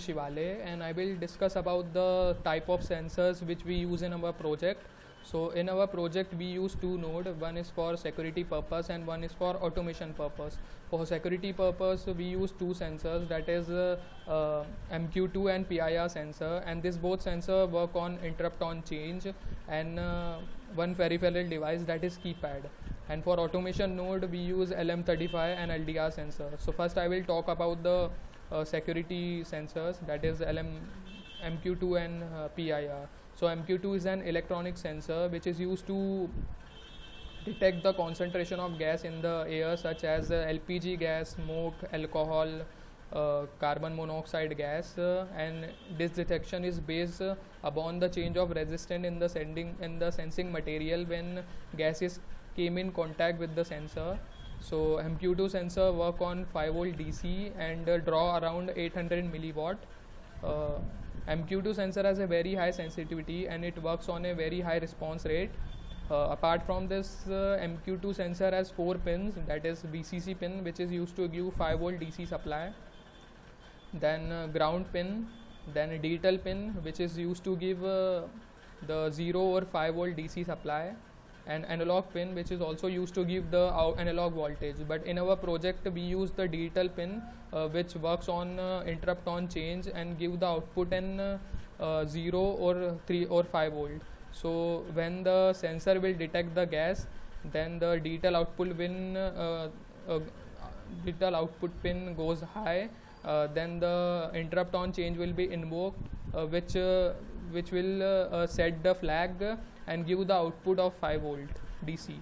Shivale, and I will discuss about the type of sensors which we use in our project. So in our project we use two nodes, one is for security purpose and one is for automation purpose. For security purpose we use two sensors, that is MQ2 and PIR sensor, and this both sensor work on interrupt on change and one peripheral device, that is keypad. And for automation node we use LM35 and LDR sensor. So first I will talk about the security sensors, that is MQ2 and PIR. So MQ2 is an electronic sensor which is used to detect the concentration of gas in the air, such as LPG gas, smoke, alcohol, carbon monoxide gas, and this detection is based upon the change of resistance in the sensing material when gases came in contact with the sensor. So MQ2 sensor work on 5 volt DC and draw around 800 milliwatt. MQ2 sensor has a very high sensitivity and it works on a very high response rate. Apart from this, MQ2 sensor has 4 pins, that is VCC pin, which is used to give 5 volt DC supply, then ground pin, then digital pin, which is used to give the 0 or 5 volt DC supply, and analog pin, which is also used to give the analog voltage. But in our project we use the digital pin, which works on interrupt on change and give the output in 0 or 3 or 5 volt. So when the sensor will detect the gas, then the digital output pin goes high, then the interrupt on change will be invoked, which will set the flag and give the output of 5 volt DC.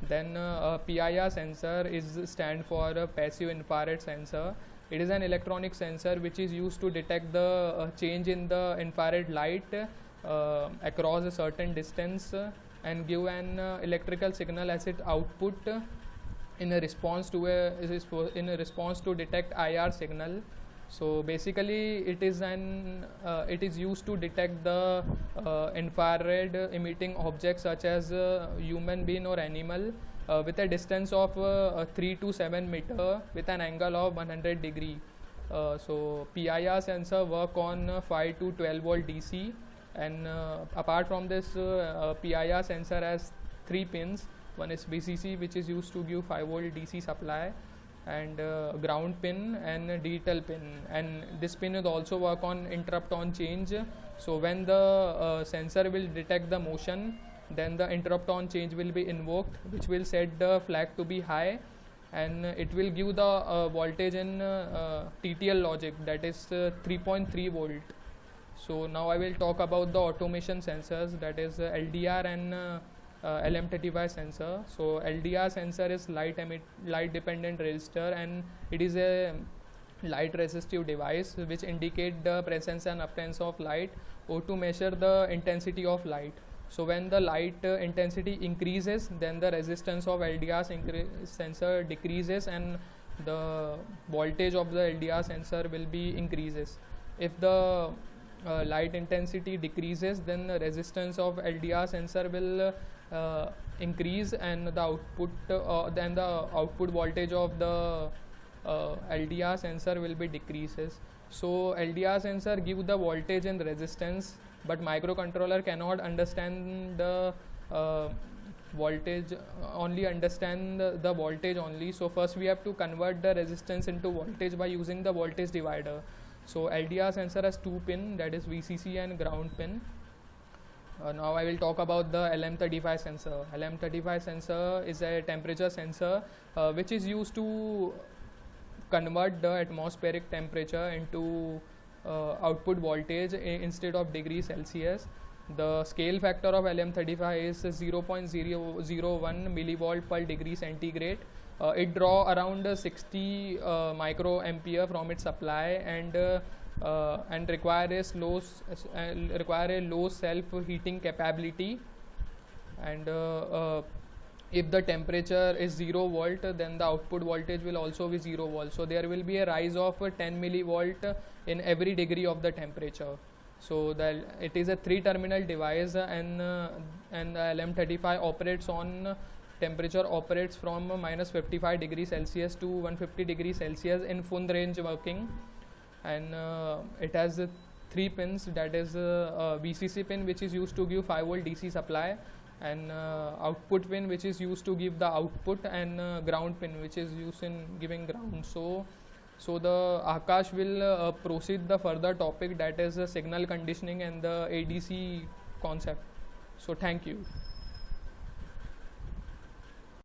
Then PIR sensor is stand for a passive infrared sensor. It is an electronic sensor which is used to detect the change in the infrared light across a certain distance and give an electrical signal as its output in a response to detect IR signal. So basically it is used to detect the infrared emitting objects such as human being or animal with a distance of 3 to 7 meter with an angle of 100 degree. So PIR sensor work on 5 to 12 volt DC, and apart from this, PIR sensor has 3 pins. One is VCC, which is used to give 5 volt DC supply, and ground pin and digital pin, and this pin will also work on interrupt on change. So when the sensor will detect the motion, then the interrupt on change will be invoked, which will set the flag to be high, and it will give the voltage in TTL logic, that is 3.3 volt. So now I will talk about the automation sensors, that is LDR and LM35 sensor. So LDR sensor is light dependent resistor, and it is a light resistive device which indicate the presence and absence of light or to measure the intensity of light. So when the light intensity increases, then the resistance of LDR sensor decreases and the voltage of the LDR sensor will be increases. If the light intensity decreases, then the resistance of LDR sensor will increase, and the output voltage of the LDR sensor will be decreases. So LDR sensor give the voltage and resistance, but microcontroller cannot understand the voltage, only understand the voltage only. So first we have to convert the resistance into voltage by using the voltage divider. So LDR sensor has 2 pin, that is VCC and ground pin. Now I will talk about the LM35 sensor. LM35 sensor is a temperature sensor which is used to convert the atmospheric temperature into output voltage instead of degree Celsius. The scale factor of LM35 is 0.001 millivolt per degree centigrade. It draw around 60 microampere from its supply and require a low self heating capability, and if the temperature is 0 volt, then the output voltage will also be 0 volt. So there will be a rise of 10 millivolt in every degree of the temperature. So it is a 3-terminal device, and the LM35 operates on temperature operates from minus 55 degrees Celsius to 150 degrees Celsius in full range working. and it has 3 pins, that is VCC pin which is used to give 5 volt DC supply, and output pin which is used to give the output, and ground pin which is used in giving ground. So the Akash will proceed the further topic, that is signal conditioning and the ADC concept. So thank you.